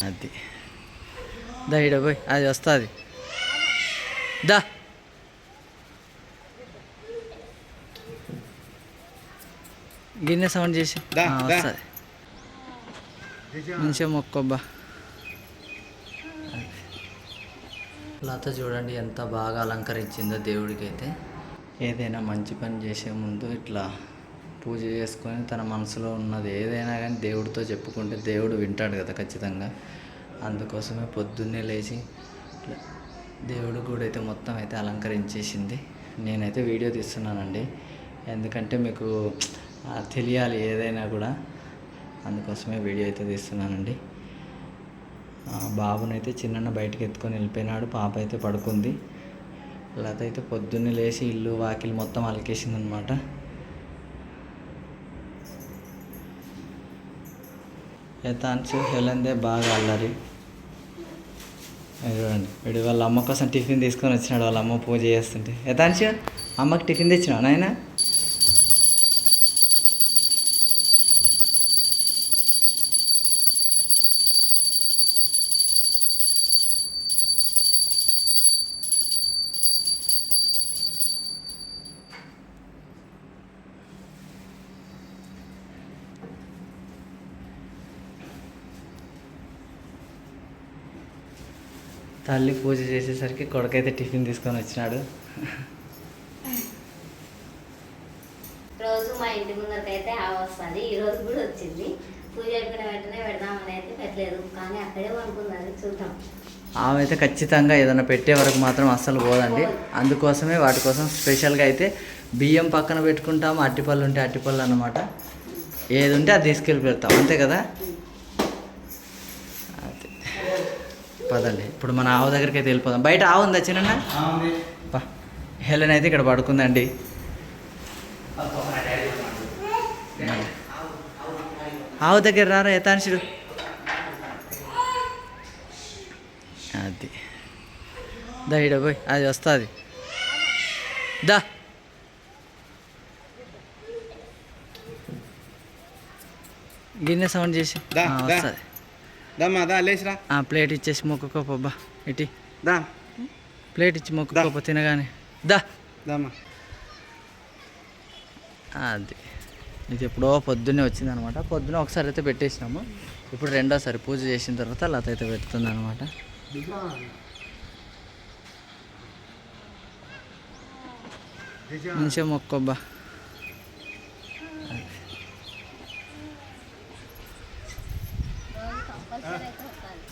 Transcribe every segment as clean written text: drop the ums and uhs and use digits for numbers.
అది దా ఇడ పోయి అది వస్తుంది దా గిన్నె సౌండ్ చేసి వస్తుంది మంచిగా మొక్కొబ్బా. లత చూడండి ఎంత బాగా అలంకరించిందో దేవుడికి అయితే. ఏదైనా మంచి పని చేసే ముందు ఇట్లా పూజ చేసుకొని తన మనసులో ఉన్నది ఏదైనా కానీ దేవుడితో చెప్పుకుంటే దేవుడు వింటాడు కదా ఖచ్చితంగా. అందుకోసమే పొద్దున్నే లేచి దేవుడి కూడా అయితే మొత్తం అయితే అలంకరించేసింది. నేనైతే వీడియో తీస్తున్నానండి, ఎందుకంటే మీకు తెలియాలి ఏదైనా కూడా, అందుకోసమే వీడియో అయితే తీస్తున్నానండి. బాబునైతే చిన్న బయటకు ఎత్తుకొని వెళ్ళిపోయినాడు, పాప అయితే పడుకుంది. లత అయితే పొద్దున్నే లేచి ఇల్లు వాకిలి మొత్తం అలికేసింది అనమాట. యథాంశు హెలందే బాగా అల్లరి. చూడండి వీడు వాళ్ళ అమ్మ కోసం టిఫిన్ తీసుకొని వచ్చినాడు, వాళ్ళ అమ్మ పూజ చేస్తుంటే. యథాంశు అమ్మకి టిఫిన్ తెచ్చినావు నాయన? తల్లి పూజ చేసేసరికి కొడుకైతే టిఫిన్ తీసుకొని వచ్చినాడు. రోజు మా ఇంటి ముందరకైతే వస్తుంది, ఈ రోజు కూడా వచ్చింది. పూజ అయిపోయిన వెంటనే పెడదామని అయితే పెట్టలేదు, కానీ అక్కడే అనుకున్నది. చూద్దాం. ఆమె అయితే ఖచ్చితంగా ఏదైనా పెట్టే వరకు మాత్రం అస్సలు పోదండి. అందుకోసమే వాటి కోసం స్పెషల్గా అయితే బియ్యం పక్కన పెట్టుకుంటాము, అట్టిపళ్ళు ఉంటే అట్టిపళ్ళు అన్నమాట. ఏది ఉంటే అది తీసుకెళ్ళి పెడతాం, అంతే కదా. అదే పదండి ఇప్పుడు మన ఆవు దగ్గరికి అయితే వెళ్ళిపోదాం. బయట ఆవు ఉందా చిన్న? హెలెన్ అయితే ఇక్కడ పడుకుందండి. ఆవు దగ్గర రారా యథాంశుడు. అది దా ఇడ పోయి అది వస్తుంది దా. గిన్నె సౌండ్ చేసి వస్తుంది. ప్లేట్ ఇచ్చేసి మొక్కుకోపబ్బా. ఇటీ దా ప్లేట్ ఇచ్చి మొక్కుకోప తినగానే దా. అది ఇది ఎప్పుడో పొద్దున్నే వచ్చింది అనమాట. పొద్దున్న ఒకసారి అయితే పెట్టేసినాము, ఇప్పుడు రెండోసారి పూజ చేసిన తర్వాత లత అయితే పెడుతుంది అనమాట. మంచిగా మొక్కబ్బా.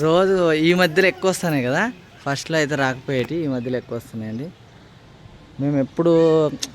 రోజు ఈ మధ్యలో ఎక్కువ వస్తున్నాయి కదా, ఫస్ట్లో అయితే రాకపోయేటి, ఈ మధ్యలో ఎక్కువ వస్తున్నాయండి. మేము ఎప్పుడు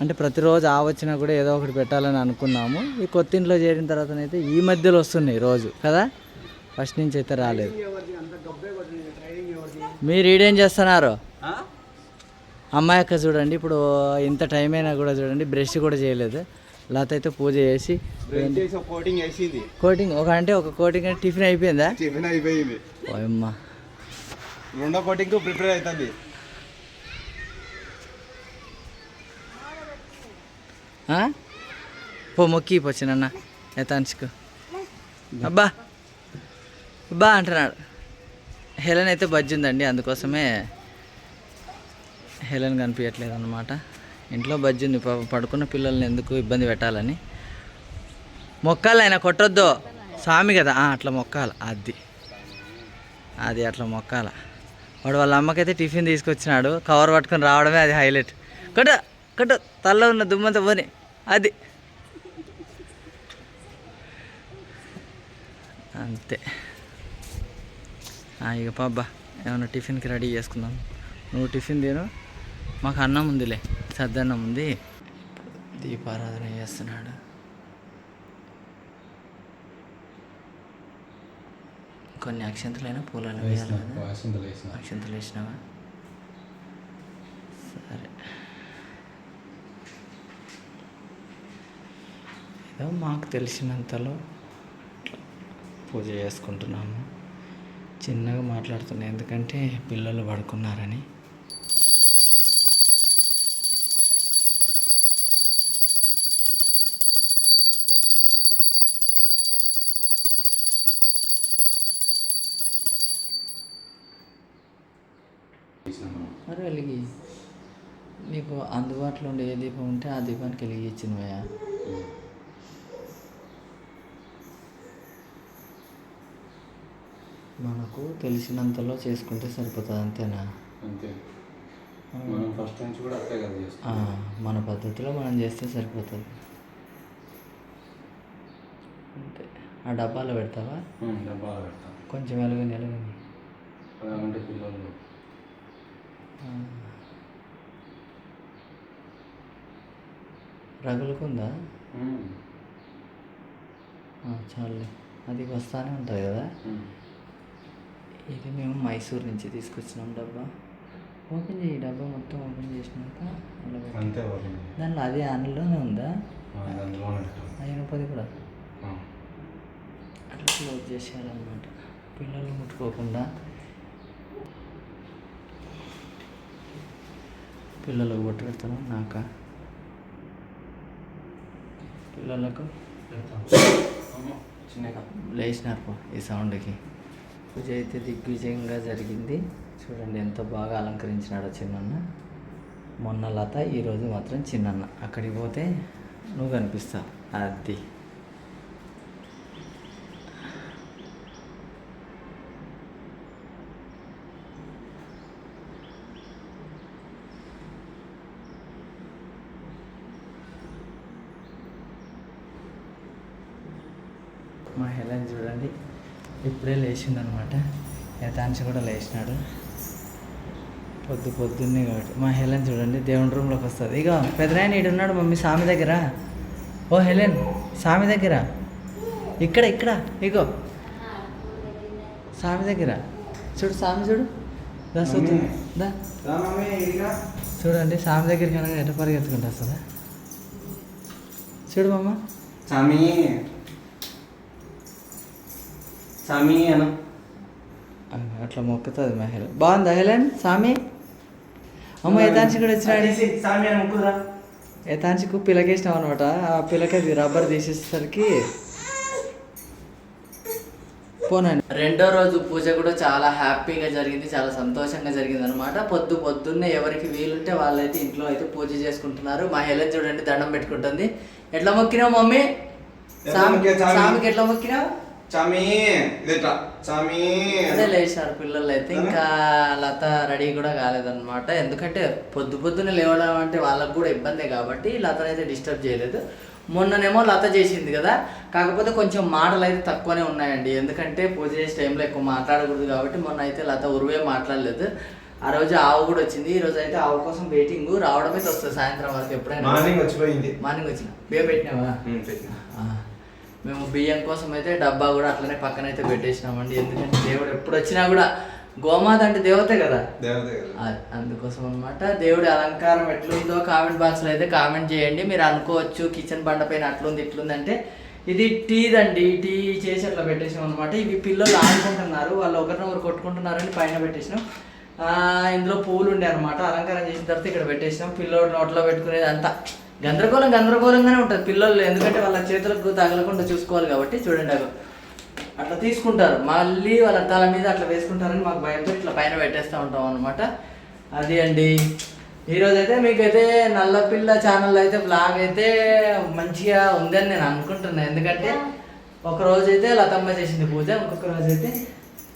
అంటే ప్రతిరోజు వచ్చినా కూడా ఏదో ఒకటి పెట్టాలని అనుకున్నాము. ఈ కొత్త ఇంట్లో చేరిన తర్వాతనైతే ఈ మధ్యలో వస్తున్నాయి రోజు కదా, ఫస్ట్ నుంచి అయితే రాలేదు. మీరు ఈడేం చేస్తున్నారు? అమ్మాయి అక్క చూడండి, ఇప్పుడు ఇంత టైం అయినా కూడా చూడండి బ్రష్ కూడా చేయలేదు. లత అయితే పూజ చేసి కోటింగ్ ఒక కోటింగ్ అంటే టిఫిన్ అయిపోయిందా? టిఫిన్ అయిపోయింది. ఓయమ్మా, రెండో కోటింగ్ ప్రిపేర్ అవుతుంది. పో మొక్కి పోచ్చినన్న యథాంశకు. అబ్బా అబ్బా అంటున్నాడు. హెలెన్ అయితే బజ్జి ఉందండి, అందుకోసమే హెలెన్ కనిపించట్లేదు అనమాట. ఇంట్లో బజ్జి ఉంది, పడుకున్న పిల్లల్ని ఎందుకు ఇబ్బంది పెట్టాలని. మొక్కాలి ఆయన, కొట్టొద్దు స్వామి కదా, అట్లా మొక్కాలి. అది అట్లా మొక్కాల. వాడు వాళ్ళ అమ్మకైతే టిఫిన్ తీసుకొచ్చినాడు, కవర్ పట్టుకొని రావడమే అది హైలైట్. కట్టు తల్లో ఉన్న దుమ్మంతా పోని. అది అంతే. ఇక పాబ్బా ఏమన్నా టిఫిన్కి రెడీ చేసుకుందాం. నువ్వు టిఫిన్ తిను, మాకు అన్నం ఉందిలే, సద్దన్నం ఉంది. దీపారాధన చేస్తున్నాడు. కొన్ని అక్షంతలైనా పూలను వేయాలి. అక్షంతలు వేసినావా? సరే, ఏదో మాకు తెలిసినంతలో పూజ చేసుకుంటున్నాము. చిన్నగా మాట్లాడుతున్నాను, ఎందుకంటే పిల్లలు పడుకున్నారని. నీకు అందుబాటులో ఉండే ఏ దీపం ఉంటే ఆ దీపానికి వెలిగించినవయ్యా. మనకు తెలిసినంతలో చేసుకుంటే సరిపోతుంది, అంతేనా? అంతే. మనం ఫస్ట్ నుంచి కూడా అట్లే కదా చేస్తాం. మన పద్ధతిలో మనం చేస్తే సరిపోతుంది అంతే. ఆ డబ్బాలో పెడతావా? డబ్బాలో పెడతాం. కొంచెం వెలుగుని అంటే పిల్లలు రగులుకుందా? చాలే, అది వస్తానే ఉంటుంది కదా. ఇది మేము మైసూర్ నుంచి తీసుకొచ్చినాం డబ్బా. ఓపెన్ చేయి, డబ్బా మొత్తం ఓపెన్ చేసినాక అంతే. దాంట్లో అది అందులోనే ఉందా? అయినప్పది కూడా అట్లా క్లోజ్ చేసేయాలన్నమాట, పిల్లలు ముట్టుకోకుండా. పిల్లలకు బొట్టు పెడతాను, నాక పిల్లలకు లేచినారు ఈ సౌండ్కి. పూజ అయితే దిగ్విజయంగా జరిగింది. చూడండి ఎంత బాగా అలంకరించినాడో చిన్నన్న. మొన్న లత, ఈరోజు మాత్రం చిన్నన్న. అక్కడికి పోతే నువ్వు కనిపిస్తావు. అది మా హెలెన్ చూడండి, ఇప్పుడే లేచిందనమాట. యథాంశ కూడా లేచినాడు పొద్దున్నే కాబట్టి. మా హెలెన్ చూడండి దేవుని రూమ్లోకి వస్తుంది. ఇగో పెద్దనాయన ఈడు ఉన్నాడు మమ్మీ, స్వామి దగ్గర. ఓ హెలెన్, స్వామి దగ్గర ఇక్కడ ఇగో స్వామి దగ్గర చూడు, స్వామి చూడు, దా చూస్తుంది దా. చూడండి స్వామి దగ్గరికి అనగా ఎట్ట పరిగెత్తుకుంటా వస్తుందా చూడు మమ్మ. స్వామి అన్న అట్లా మొక్కుతుంది మా హెలెన్. బాగుందా హెలెన్? స్వామి అమ్మ యథాంశి కూడా వచ్చినాడు. యథాంశికు పిలకేసినాం అనమాట. ఆ పిలక రబ్బర్ తీసేసరికి పోనండి. రెండో రోజు పూజ కూడా చాలా హ్యాపీగా జరిగింది, చాలా సంతోషంగా జరిగింది అనమాట. పొద్దున్నే ఎవరికి వీలుంటే వాళ్ళైతే ఇంట్లో అయితే పూజ చేసుకుంటున్నారు. మా హెలెన్ చూడండి దండం పెట్టుకుంటుంది. ఎట్లా మొక్కినావు మమ్మీ? స్వామికి ఎట్లా మొక్కినావు? అదే లేచారు పిల్లలు అయితే. ఇంకా లత రెడీ కూడా కాలేదన్నమాట. ఎందుకంటే పొద్దున్నే లేవడం అంటే వాళ్ళకు కూడా ఇబ్బందే కాబట్టి లతనైతే డిస్టర్బ్ చేయలేదు. మొన్ననేమో లత చేసింది కదా, కాకపోతే కొంచెం మాటలు అయితే తక్కువనే ఉన్నాయండి. ఎందుకంటే పూజ చేసే టైంలో ఎక్కువ మాట్లాడకూడదు కాబట్టి మొన్న అయితే లత ఉరువే మాట్లాడలేదు. ఆ రోజు ఆవు కూడా వచ్చింది. ఈ రోజు అయితే ఆవు కోసం వెయిటింగ్, రావడమైతే వస్తుంది సాయంత్రం వరకు. ఎప్పుడైనా మార్నింగ్ వచ్చిన బియ్యం పెట్టినావా? మేము బియ్యం కోసం అయితే డబ్బా కూడా అట్లనే పక్కన అయితే పెట్టేసినామండి. ఎందుకంటే దేవుడు ఎప్పుడు వచ్చినా కూడా గోమాత అంటే దేవతే కదా, అందుకోసం అనమాట. దేవుడి అలంకారం ఎట్లుందో కామెంట్ బాక్స్లో అయితే కామెంట్ చేయండి. మీరు అనుకోవచ్చు కిచెన్ బండ పైన అట్లుంది ఇట్లుంది అంటే, ఇది టీదండి. టీ చేసి అట్లా పెట్టేసినాం అనమాట. ఇవి పిల్లలు ఆడుకుంటున్నారు, వాళ్ళు ఒకరినొకరు కొట్టుకుంటున్నారని పైన పెట్టేసినాం. ఇందులో పూలు ఉండే అనమాట. అలంకారం చేసిన తర్వాత ఇక్కడ పెట్టేసినాం. పిల్లోడు నోట్లో పెట్టుకునేది అంతా గందరగోళంగానే ఉంటుంది పిల్లలు, ఎందుకంటే వాళ్ళ చేతులకు తగలకుండా చూసుకోవాలి కాబట్టి. చూడండి అట్లా తీసుకుంటారు, మళ్ళీ వాళ్ళ తల మీద అట్లా వేసుకుంటారని మాకు భయంతో ఇట్లా పైన పెట్టేస్తూ ఉంటాం అనమాట. అది అండి ఈరోజు అయితే మీకైతే నల్లపిల్ల ఛానల్ అయితే బ్లాగ్ అయితే మంచిగా ఉందని నేను అనుకుంటున్నాను. ఎందుకంటే ఒకరోజు అయితే లతమ్మ చేసింది పూజ, ఇంకొక రోజు అయితే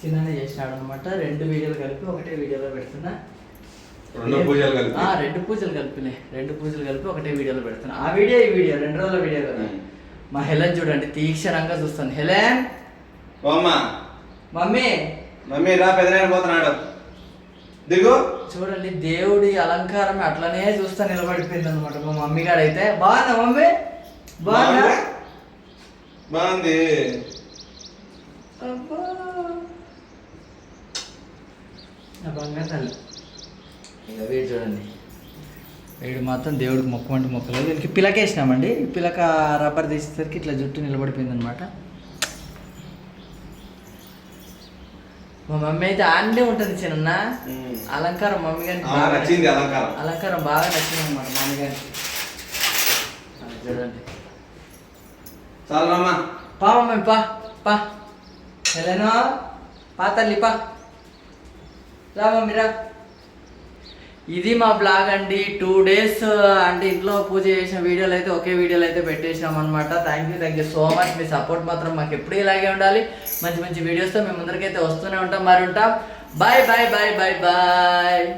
చిన్ననే చేసినాడు అనమాట. 2 వీడియోలు కలిపి ఒకటే వీడియోలో పెడుతున్నా. 2 పూజలు కలిపి ఒకటే వీడియోలో పెడుతున్నా. ఆ వీడియో ఈ వీడియో 2 రోజుల వీడియో కదా. మా హెలెన్ చూడండి తీక్షణంగా చూస్తాను. హెలెన్ మమ్మీ రా, పెద్దనాయన పోతున్నాడు దిగు. చూడండి దేవుడి అలంకారం అట్లనే చూస్తా నిలబడిపోయింది అనమాట. మా మమ్మీ గారు అయితే బాగుందా మమ్మీ? బాగుంది. బంగారు తల్లి. ఇక వీడు చూడండి, వీడు మాత్రం దేవుడికి మొక్కమంటే మొక్కలేదు. వీళ్ళకి పిలకేసినామండి. పిలక రబ్బర్ తీసేసరికి ఇట్లా జుట్టు నిలబడిపోయింది అనమాట. మా మమ్మీ అయితే ఆండే ఉంటుంది చిన్న అలంకారం. మమ్మీ గారికి అలంకారం బాగా నచ్చింది అనమాట మమ్మీ గారికి. చూడండి పా మమ్మీ పా హెలెనో పా తల్లి పా, రా మమ్మీ రా. ఇది మా బ్లాగ్ అండి. 2 days అంటే ఇంట్లో పూజ చేసిన వీడియోలు అయితే ఒకే వీడియోలు అయితే పెట్టేసినాం అనమాట. Thank you so much. Me support మాత్రం మాకు ఎప్పుడు ఇలాగే ఉండాలి. మంచి మంచి వీడియోస్తో మేము ముందరికైతే వస్తూనే ఉంటాం. మరి ఉంటాం. Bye bye bye bye bye.